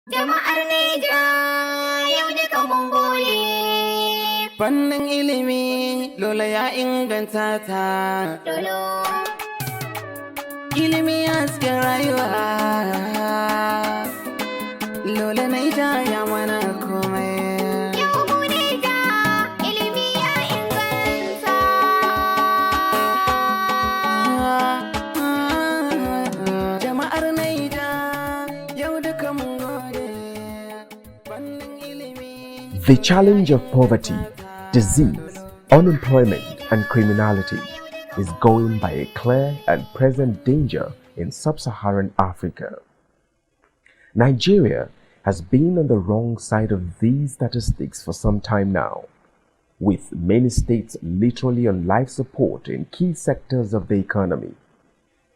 Jama'ar Niger yau duka mun gode. Fannin ilimi Lola ya inganta ta. Lolo. Ilimi hasken rayuwa. Lola Niger ya mana komai. Yau mu Niger ilimi ya inganta. Jama'ar Niger yau duka mun gode. The challenge of poverty, disease, unemployment, and criminality is going by a clear and present danger in sub-Saharan Africa. Nigeria has been on the wrong side of these statistics for some time now, with many states literally on life support in key sectors of the economy.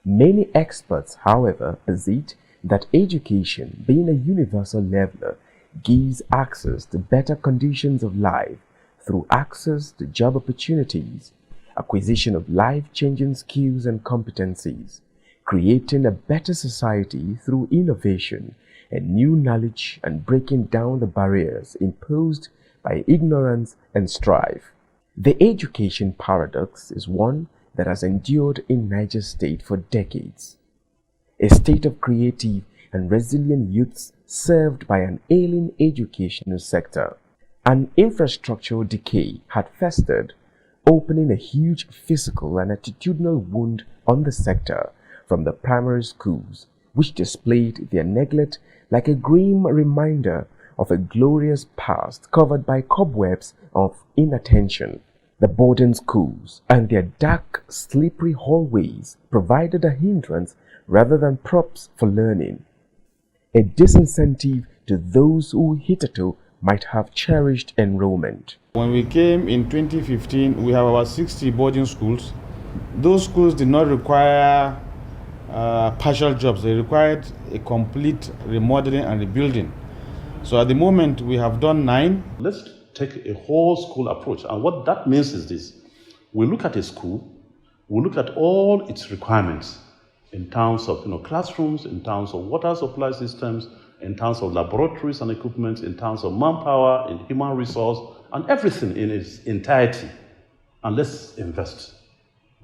Many experts, however, posit that education, being a universal leveler, gives access to better conditions of life through access to job opportunities, acquisition of life-changing skills and competencies, creating a better society through innovation and new knowledge, and breaking down the barriers imposed by ignorance and strife. The education paradox is one that has endured in Niger State for decades. A state of creative and resilient youths served by an ailing educational sector. An infrastructural decay had festered, opening a huge physical and attitudinal wound on the sector from the primary schools, which displayed their neglect like a grim reminder of a glorious past covered by cobwebs of inattention. The boarding schools and their dark, slippery hallways provided a hindrance rather than props for learning, a disincentive to those who hitherto might have cherished enrollment. When we came in 2015, we have about 60 boarding schools. Those schools did not require partial jobs. They required a complete remodeling and rebuilding. So at the moment, we have done 9. Let's take a whole school approach. And what that means is this. We look at a school, we look at all its requirements in terms of classrooms, in terms of water supply systems, in terms of laboratories and equipment, in terms of manpower, in human resource, and everything in its entirety. And let's invest.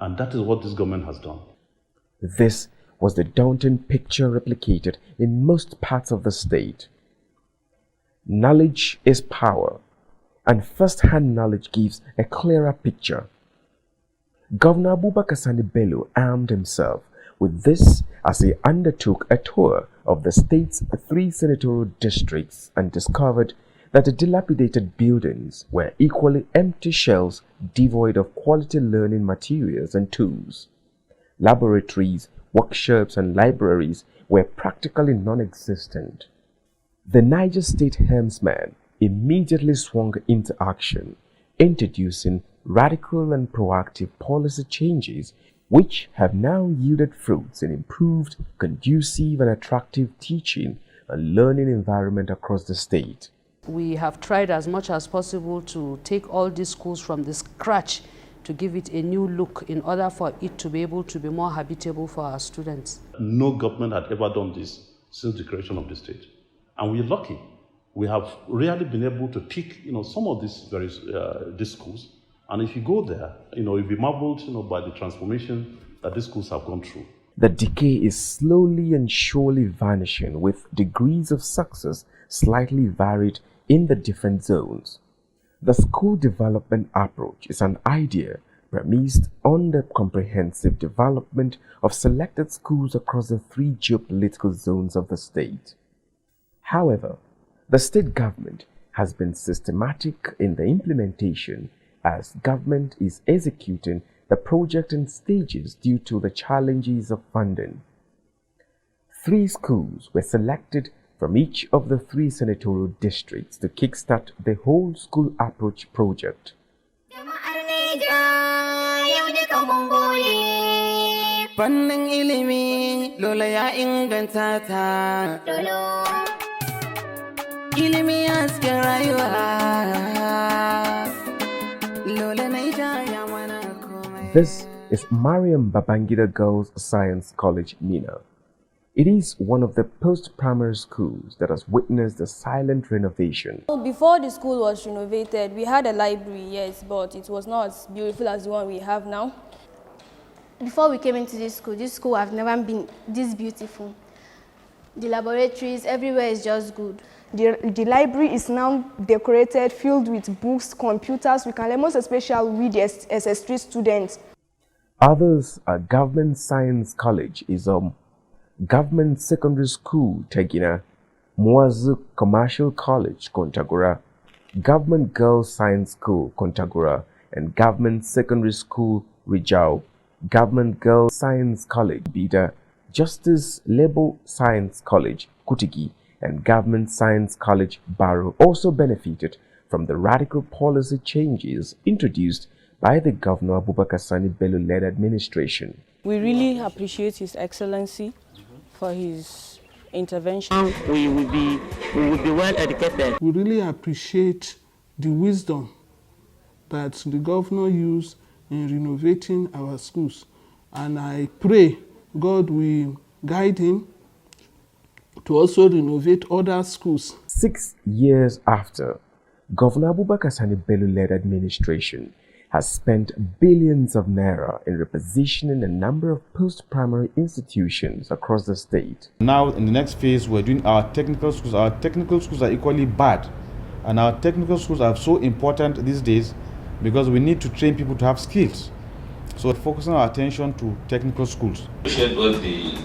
And that is what this government has done. This was the daunting picture replicated in most parts of the state. Knowledge is power, and first-hand knowledge gives a clearer picture. Governor Abubakar Sani Bello armed himself with this as he undertook a tour of the state's 3 senatorial districts and discovered that the dilapidated buildings were equally empty shells devoid of quality learning materials and tools. Laboratories, workshops, and libraries were practically non-existent. The Niger State helmsman immediately swung into action, introducing radical and proactive policy changes which have now yielded fruits in improved, conducive, and attractive teaching and learning environment across the state. We have tried as much as possible to take all these schools from the scratch to give it a new look in order for it to be able to be more habitable for our students. No government had ever done this since the creation of the state. And we're lucky. We have really been able to pick some of these schools. And if you go there, you'll be marveled by the transformation that these schools have gone through. The decay is slowly and surely vanishing, with degrees of success slightly varied in the different zones. The school development approach is an idea premised on the comprehensive development of selected schools across the 3 geopolitical zones of the state. However, the state government has been systematic in the implementation, as government is executing the project in stages due to the challenges of funding. 3 schools were selected from each of the 3 senatorial districts to kickstart the whole school approach project. Fannin ilimi Lola ya inganta ta. Ilimi hasken rayuwa. Lola Niger ya mana komai. This is Mariam Babangida Girls Science College, Mina. It is one of the post-primary schools that has witnessed a silent renovation. Before the school was renovated, we had a library, yes, but it was not as beautiful as the one we have now. Before we came into this school has never been this beautiful. The laboratories, everywhere is just good. The library is now decorated, filled with books, computers. We can learn, most especially with the SS3 students. Others are Government Science College, Government Secondary School, Tegina, Muazu Commercial College, Kontagora, Government Girls Science School, Kontagora, and Government Secondary School, Rijau, Government Girls Science College, Bida, Justice Labor Science College, Kutigi, and Government Science College, Baro also benefited from the radical policy changes introduced by the Governor Abubakar Sani Bello-led administration. We really appreciate His Excellency for his intervention. We will be well educated. We really appreciate the wisdom that the governor used in renovating our schools. And I pray God will guide him to also renovate other schools. 6 years after, Governor Abubakar Sani Bello-led administration has spent billions of naira in repositioning a number of post-primary institutions across the state. Now, in the next phase, we're doing our technical schools. Our technical schools are equally bad. And our technical schools are so important these days because we need to train people to have skills. So we're focusing our attention to technical schools. I appreciate what the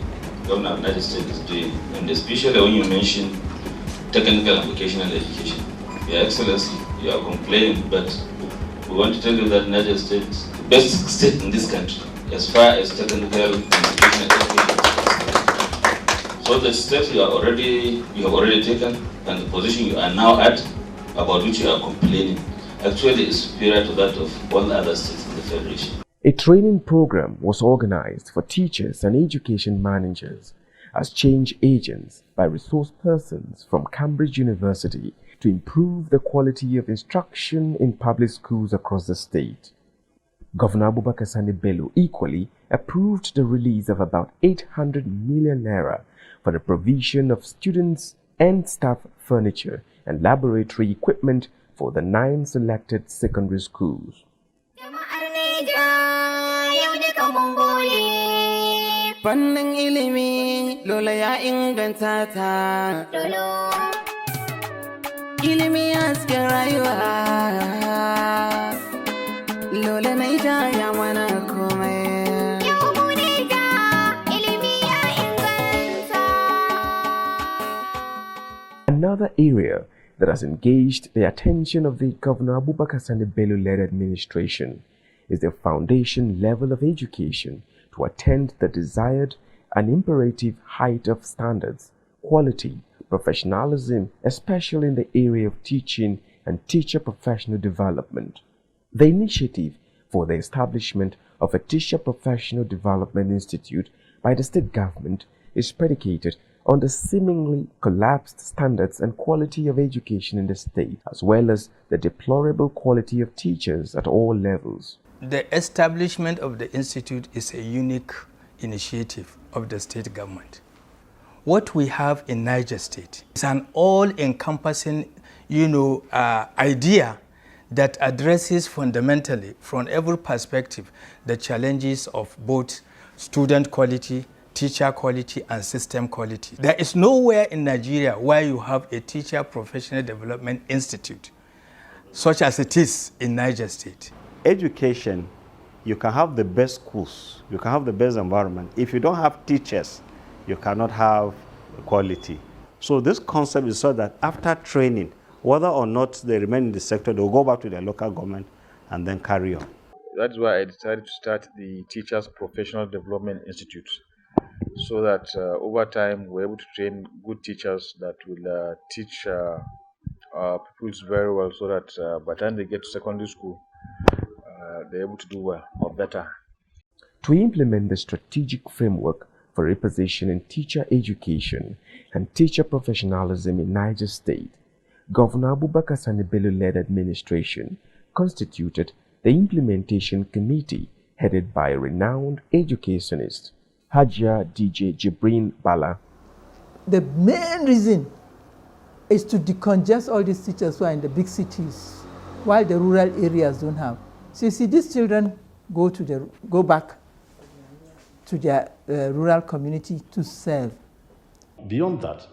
Governor of Niger State is doing, and especially when you mention technical and vocational education. Your Excellency, you are complaining, but we want to tell you that Niger State is the best state in this country as far as technical and vocational education. So the steps you have already taken and the position you are now at, about which you are complaining, actually is superior to that of all the other states in the Federation. A training program was organized for teachers and education managers as change agents by resource persons from Cambridge University to improve the quality of instruction in public schools across the state. Governor Abubakar Sani Bello equally approved the release of about 800 million naira for the provision of students and staff furniture and laboratory equipment for the 9 selected secondary schools. Fannin ilimi lola ya inganta ta. Ilimi hasken rayuwa. Lola Niger ya mana komai. Yau mu Niger, ilimi ya inganta. Another area that has engaged the attention of the Governor Abubakar Sani Bello-led administration is the foundation level of education to attain the desired and imperative height of standards, quality, professionalism, especially in the area of teaching and teacher professional development. The initiative for the establishment of a Teacher Professional Development Institute by the state government is predicated on the seemingly collapsed standards and quality of education in the state, as well as the deplorable quality of teachers at all levels. The establishment of the institute is a unique initiative of the state government. What we have in Niger State is an all-encompassing, idea that addresses fundamentally, from every perspective, the challenges of both student quality, teacher quality, and system quality. There is nowhere in Nigeria where you have a Teacher Professional Development Institute, such as it is in Niger State. Education, you can have the best schools, you can have the best environment. If you don't have teachers, you cannot have quality. So this concept is so that after training, whether or not they remain in the sector, they'll go back to their local government and then carry on. That's why I decided to start the Teachers Professional Development Institute, so that over time we're able to train good teachers that will teach our pupils very well, so that by the time they get to secondary school, they're able to do well or better. To implement the strategic framework for repositioning teacher education and teacher professionalism in Niger State, Governor Abubakar Sani Bello-led administration constituted the Implementation Committee headed by a renowned educationist. Hajia DJ Jibrin Bala. The main reason is to decongest all these teachers who are in the big cities, while the rural areas don't have. So you see, these children go back to their rural community to serve. Beyond that,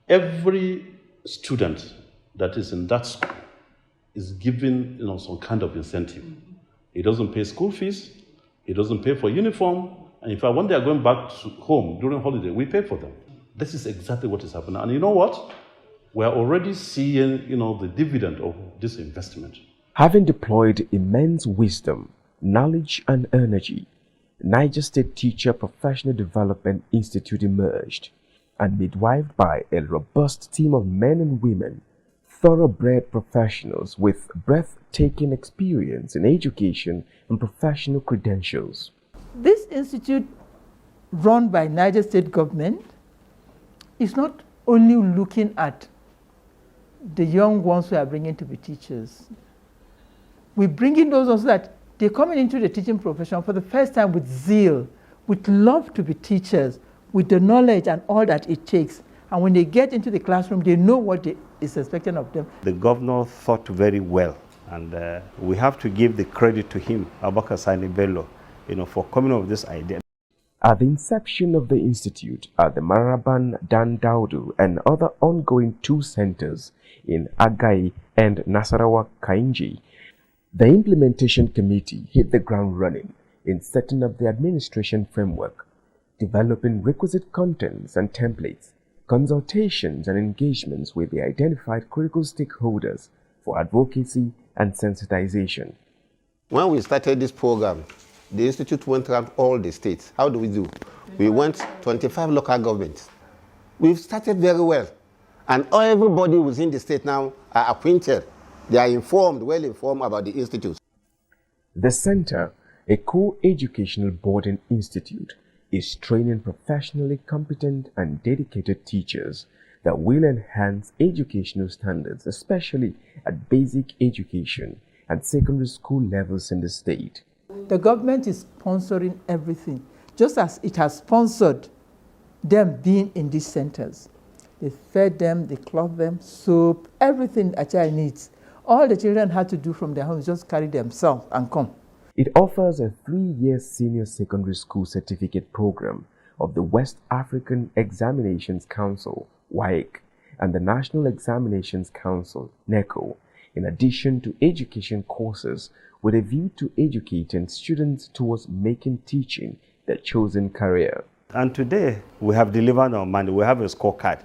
every student that is in that school is given some kind of incentive. He doesn't pay school fees, he doesn't pay for uniform, and in fact, when they are going back to home during holiday, we pay for them. This is exactly what is happening. And you know what? We are already seeing, the dividend of this investment. Having deployed immense wisdom, knowledge, and energy, Niger State Teacher Professional Development Institute emerged, and midwifed by a robust team of men and women, thoroughbred professionals with breathtaking experience in education and professional credentials. This institute, run by Niger State government, is not only looking at the young ones we are bringing to be teachers. We bring in those also that they're coming into the teaching profession for the first time with zeal, with love to be teachers, with the knowledge and all that it takes. And when they get into the classroom, they know what is expected of them. The governor thought very well, and we have to give the credit to him, Abubakar Sani Bello, for coming up with this idea. At the inception of the institute at the Maraban Dan Daudu and other ongoing 2 centers in Agai and Nasarawa Kainji, the implementation committee hit the ground running in setting up the administration framework, developing requisite contents and templates, consultations and engagements with the identified critical stakeholders for advocacy and sensitization. When we started this program, the institute went around all the states. How do we do? We went 25 local governments. We've started very well. And everybody within the state now are acquainted. They are informed, well informed about the institute. The center, a co-educational boarding institute, is training professionally competent and dedicated teachers that will enhance educational standards, especially at basic education and secondary school levels in the state. The government is sponsoring everything, just as it has sponsored them being in these centers. They fed them, they clothed them, soap, everything a child needs. All the children had to do from their homes, just carry themselves and come. It offers a 3-year senior secondary school certificate program of the West African Examinations Council, WAEC, and the National Examinations Council, NECO, in addition to education courses with a view to educating students towards making teaching their chosen career. And today, we have delivered our money. We have a scorecard.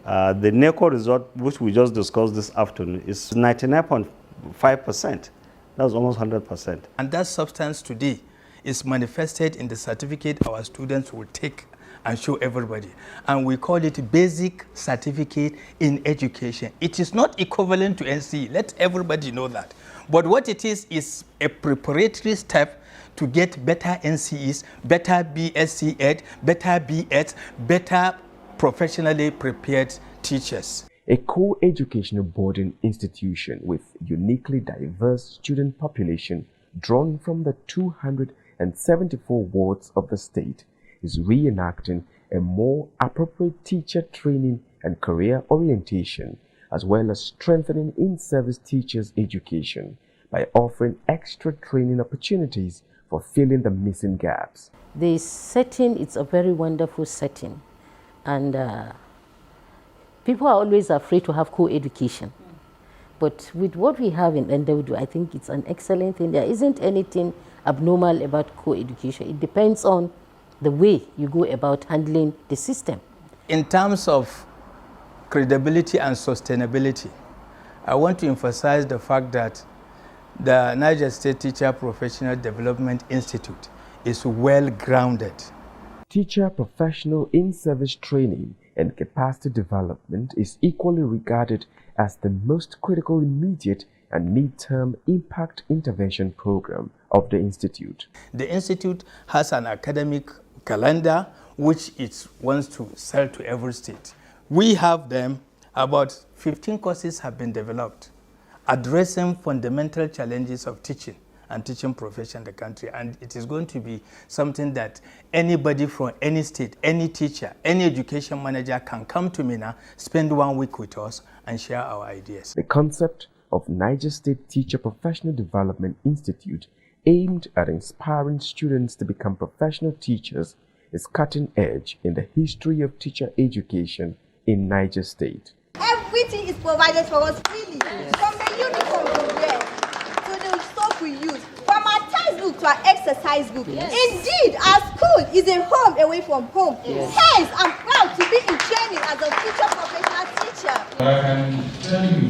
The NECO result, which we just discussed this afternoon, is 99.5%. That's almost 100%. And that substance today is manifested in the certificate our students will take and show everybody. And we call it Basic Certificate in Education. It is not equivalent to NCE. Let everybody know that. But what it is a preparatory step to get better NCEs, better BSc Ed, better BEds, better professionally prepared teachers. A co-educational boarding institution with uniquely diverse student population drawn from the 274 wards of the state is reenacting a more appropriate teacher training and career orientation, as well as strengthening in-service teachers' education by offering extra training opportunities for filling the missing gaps. The setting, it's a very wonderful setting, and people are always afraid to have co-education. But with what we have in Ndaudu, I think it's an excellent thing. There isn't anything abnormal about co-education. It depends on the way you go about handling the system. In terms of credibility and sustainability, I want to emphasize the fact that the Niger State Teacher Professional Development Institute is well grounded. Teacher professional in-service training and capacity development is equally regarded as the most critical immediate and mid-term impact intervention program of the Institute. The Institute has an academic calendar which it wants to sell to every state. We have them. About 15 courses have been developed addressing fundamental challenges of teaching, and teaching profession in the country. And it is going to be something that anybody from any state, any teacher, any education manager can come to Minna, spend 1 week with us and share our ideas. The concept of Niger State Teacher Professional Development Institute, aimed at inspiring students to become professional teachers, is cutting edge in the history of teacher education in Niger State. Everything is provided for us freely, from the uniform we wear to the soap we use, from our textbook to our exercise book. Indeed, our school is a home away from home. Hence, I'm proud to be in training as a future professional teacher. But I can tell you,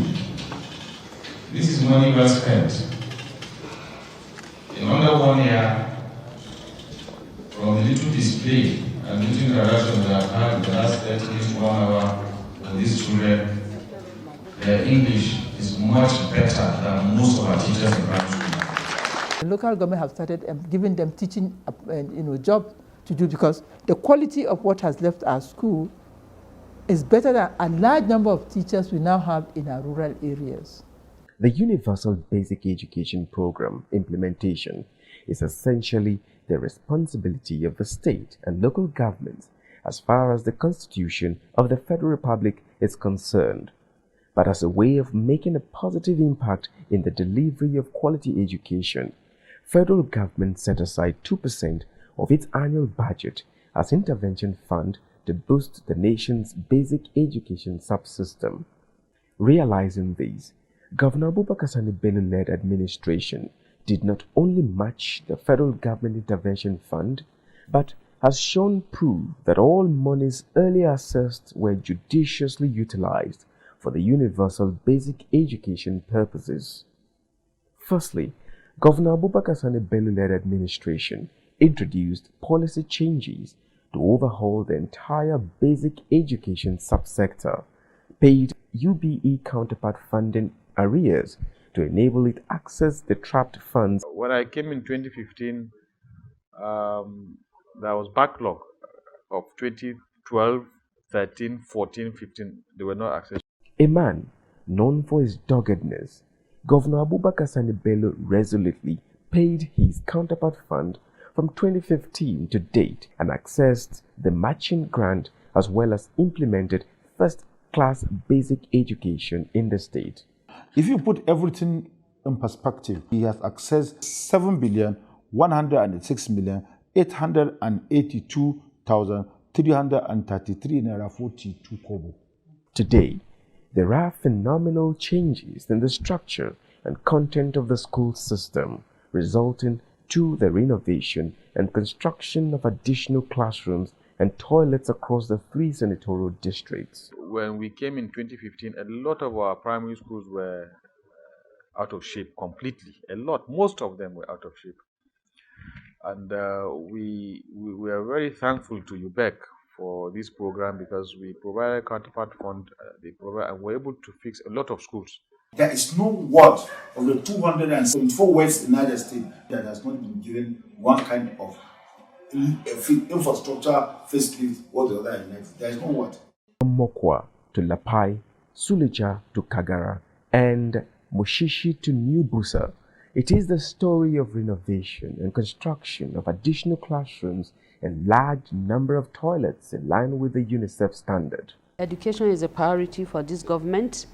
this is money well spent. In under 1 year, from the little display and little interaction that I've had in the last 30 minutes, 1 hour with these children, their English is much better than most of our teachers in primary school. The local government have started giving them teaching job to do, because the quality of what has left our school is better than a large number of teachers we now have in our rural areas. The Universal Basic Education Program implementation is essentially the responsibility of the state and local governments as far as the Constitution of the Federal Republic is concerned. But as a way of making a positive impact in the delivery of quality education, federal government set aside 2% of its annual budget as intervention fund to boost the nation's basic education subsystem. Realizing this, Governor Abubakar Sani Bello-led administration did not only match the federal government intervention fund, but has shown proof that all monies earlier assessed were judiciously utilized for the universal basic education purposes. Firstly, Governor Abubakar Sani Bello-led administration introduced policy changes to overhaul the entire basic education subsector, paid UBE counterpart funding arrears to enable it access the trapped funds. When I came in 2015, there was backlog of 2012, 13, 14, 15. They were not accessed. A man known for his doggedness, Governor Abubakar Sani Bello resolutely paid his counterpart fund from 2015 to date and accessed the matching grant as well as implemented first-class basic education in the state. If you put everything in perspective, he has accessed 7,106,882,333 naira 42 kobo. Today, there are phenomenal changes in the structure and content of the school system, resulting to the renovation and construction of additional classrooms and toilets across the 3 senatorial districts. When we came in 2015, a lot of our primary schools were out of shape completely. Most of them were out of shape. And we are very thankful to UBEC for this program, because we provided counterpart fund, and were able to fix a lot of schools. There is no word of the 274 words in Niger State that has not been given one kind of infrastructure facility or the other in Niger. There is no word. From Mokwa to Lapai, Suleja to Kagara, and Mushishi to New Busa, it is the story of renovation and construction of additional classrooms and large number of toilets in line with the UNICEF standard. Education is a priority for this government.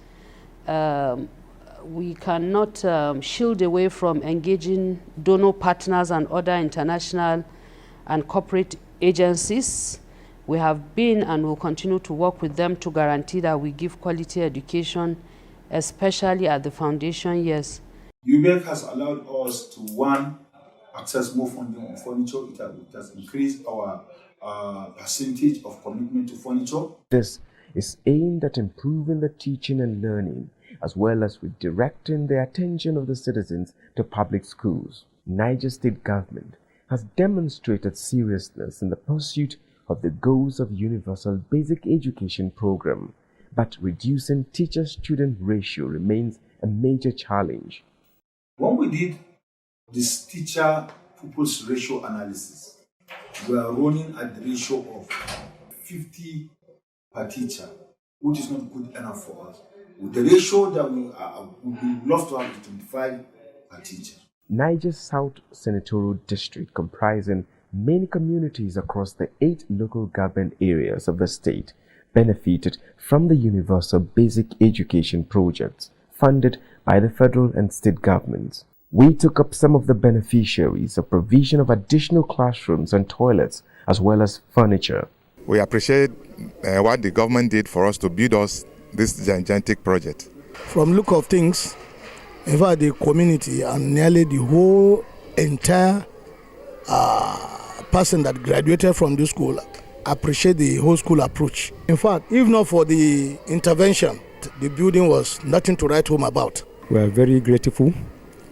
We cannot shield away from engaging donor partners and other international and corporate agencies. We have been and will continue to work with them to guarantee that we give quality education, especially at the foundation years. UBEC has allowed us to, one, access more funding on furniture. It has increased our percentage of commitment to furniture. This is aimed at improving the teaching and learning, as well as redirecting the attention of the citizens to public schools. Niger State government has demonstrated seriousness in the pursuit of the goals of Universal Basic Education Program, but reducing teacher-student ratio remains a major challenge. When we did this teacher-pupils ratio analysis, we are running at the ratio of 50 per teacher, which is not good enough for us. With the ratio that we would love to have is 25 per teacher. Niger South Senatorial District, comprising many communities across the 8 local government areas of the state, benefited from the Universal Basic Education projects funded by the federal and state governments. We took up some of the beneficiaries of provision of additional classrooms and toilets, as well as furniture. We appreciate what the government did for us to build us this gigantic project. From look of things, in fact, the community and nearly the whole entire person that graduated from this school appreciate the whole school approach. In fact, if not for the intervention, the building was nothing to write home about. We are very grateful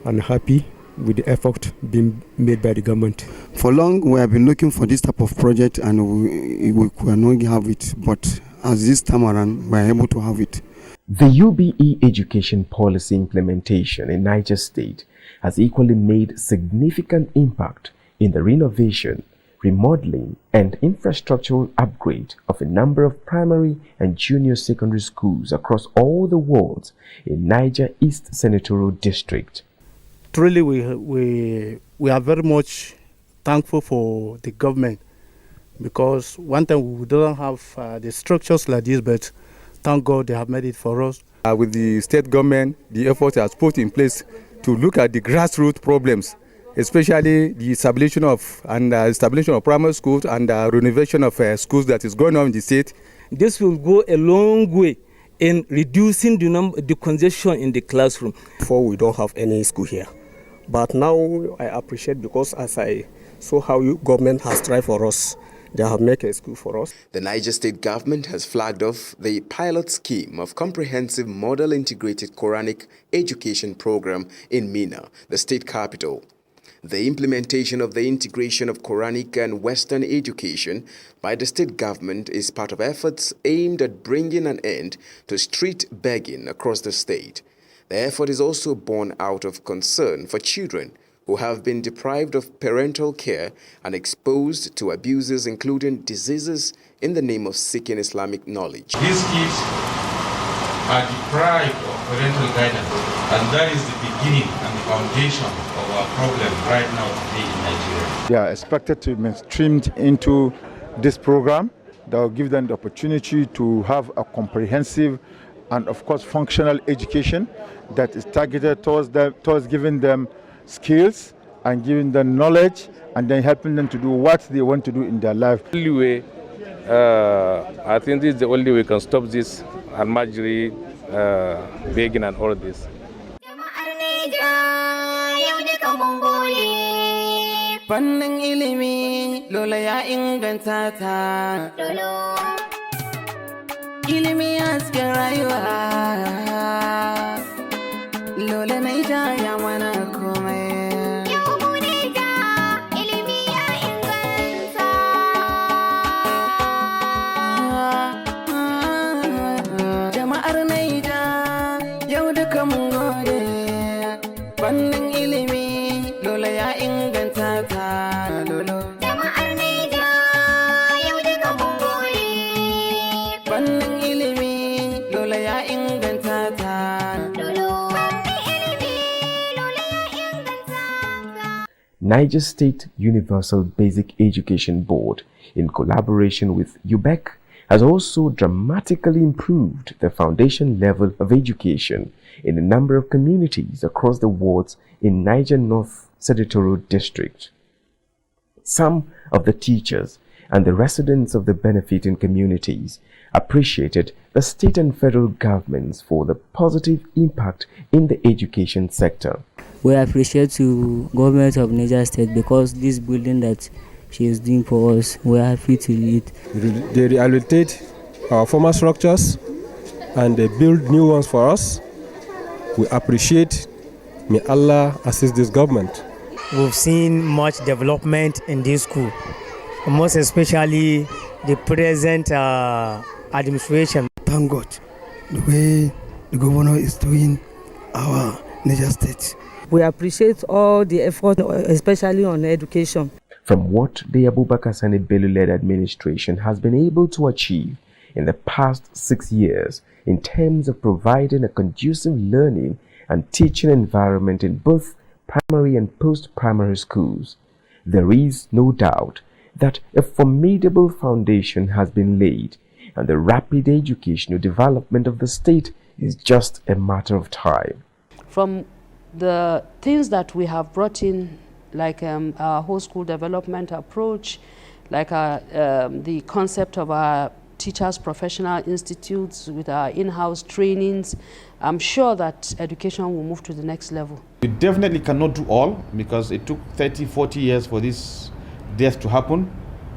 and happy with the effort being made by the government. For long, we have been looking for this type of project and we could not have it, but as this time around, we are able to have it. The UBE education policy implementation in Niger State has equally made significant impact in the renovation, remodeling, and infrastructural upgrade of a number of primary and junior secondary schools across all the wards in Niger East Senatorial District. Truly, we are very much thankful for the government, because one time we don't have the structures like this, but thank God they have made it for us. With the state government, the effort has put in place to look at the grassroots problems, especially the establishment of primary schools and renovation of schools that is going on in the state. This will go a long way in reducing the congestion in the classroom. Before, we don't have any school here, but now I appreciate, because as I saw how government has tried for us, they have made a school for us. The Niger State government has flagged off the pilot scheme of comprehensive model integrated Quranic education program in Mina, the state capital. The implementation of the integration of Quranic and Western education by the state government is part of efforts aimed at bringing an end to street begging across the state. The effort is also born out of concern for children who have been deprived of parental care and exposed to abuses, including diseases, in the name of seeking Islamic knowledge. These kids are deprived of parental guidance, and that is the beginning and the foundation of our problem right now today in Nigeria. They are expected to be streamed into this program that will give them the opportunity to have a comprehensive and, of course, functional education that is targeted towards giving them skills and giving them knowledge, and then helping them to do what they want to do in their life. The only way, I think this is the only way we can stop this almajiri, begging and all this. Fannin ilimi lola ya inganta ta. Ilimi hasken rayuwa. Lola Niger ya mana komai. Jama'ar Niger yau duka mun gode. Fannin ilimi lola ya inganta ta lolo. Jama'ar Niger yau duka mun gode. Fannin ilimi lola ya inganta ta lolo. Niger State Universal Basic Education Board, in collaboration with UBEC, has also dramatically improved the foundation level of education in a number of communities across the wards in Niger North Senatorial District. Some of the teachers and the residents of the benefiting communities appreciated the state and federal governments for the positive impact in the education sector. We appreciate the government of Niger State, because this building that she is doing for us, we are happy to lead. They rehabilitate our former structures and they build new ones for us. We appreciate. May Allah assist this government. We've seen much development in this school, most especially the present administration. Thank God the way the governor is doing our Niger State. We appreciate all the effort, especially on education. From what the Abubakar Sani Bello-led administration has been able to achieve in the past 6 years in terms of providing a conducive learning and teaching environment in both primary and post-primary schools, there is no doubt that a formidable foundation has been laid, and the rapid educational development of the state is just a matter of time. From the things that we have brought in, like our whole school development approach, like the concept of our teachers' professional institutes with our in-house trainings, I'm sure that education will move to the next level. We definitely cannot do all because it took 30, 40 years for this death to happen,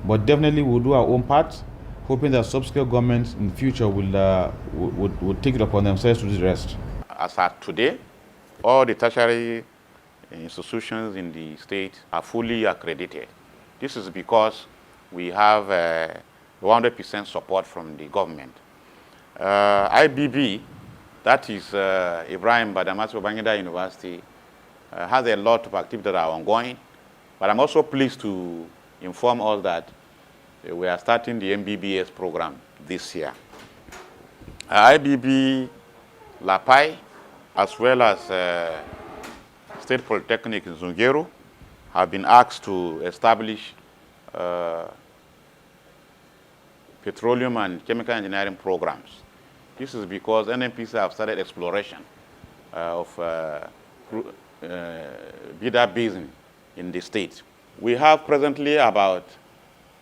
but definitely we'll do our own part, hoping that subsequent governments in the future will take it upon themselves to do the rest. As at today, all the tertiary institutions in the state are fully accredited. This is because we have 100% support from the government. IBB, that is Ibrahim Badamasi Babangida University, has a lot of activities that are ongoing, but I'm also pleased to inform us that we are starting the MBBS program this year. IBB Lapai, as well as State Polytechnic in Zungeru, have been asked to establish petroleum and chemical engineering programs. This is because NNPC have started exploration of Bida Basin in the state. We have presently about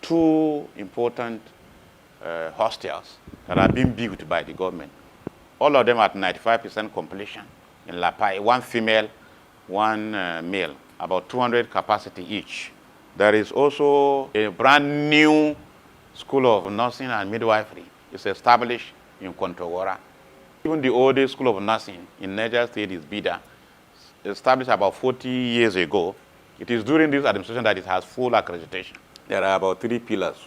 2 important hostels that are being built by the government. All of them at 95% completion in Lapai, 1 female, 1 male, about 200 capacity each. There is also a brand new School of Nursing and Midwifery. It's established in Kontogora. Even the oldest School of Nursing in Niger State is Bida, established about 40 years ago. It is during this administration that it has full accreditation. There are about 3 pillars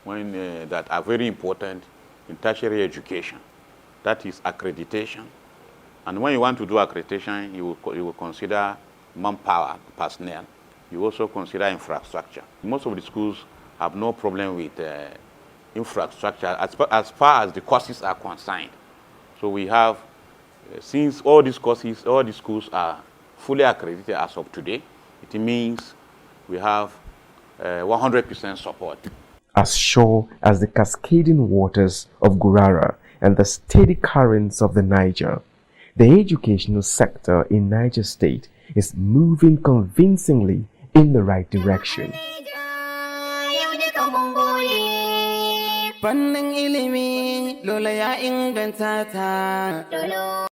that are very important in tertiary education. That is accreditation. And when you want to do accreditation, you will consider manpower, personnel. You also consider infrastructure. Most of the schools have no problem with infrastructure as far as the courses are concerned. So we have, since all these courses, all the schools are fully accredited as of today, it means we have 100% support. As sure as the cascading waters of Gurara and the steady currents of the Niger, the educational sector in Niger State is moving convincingly in the right direction. Fannin ilimi, lola ya inganta ta.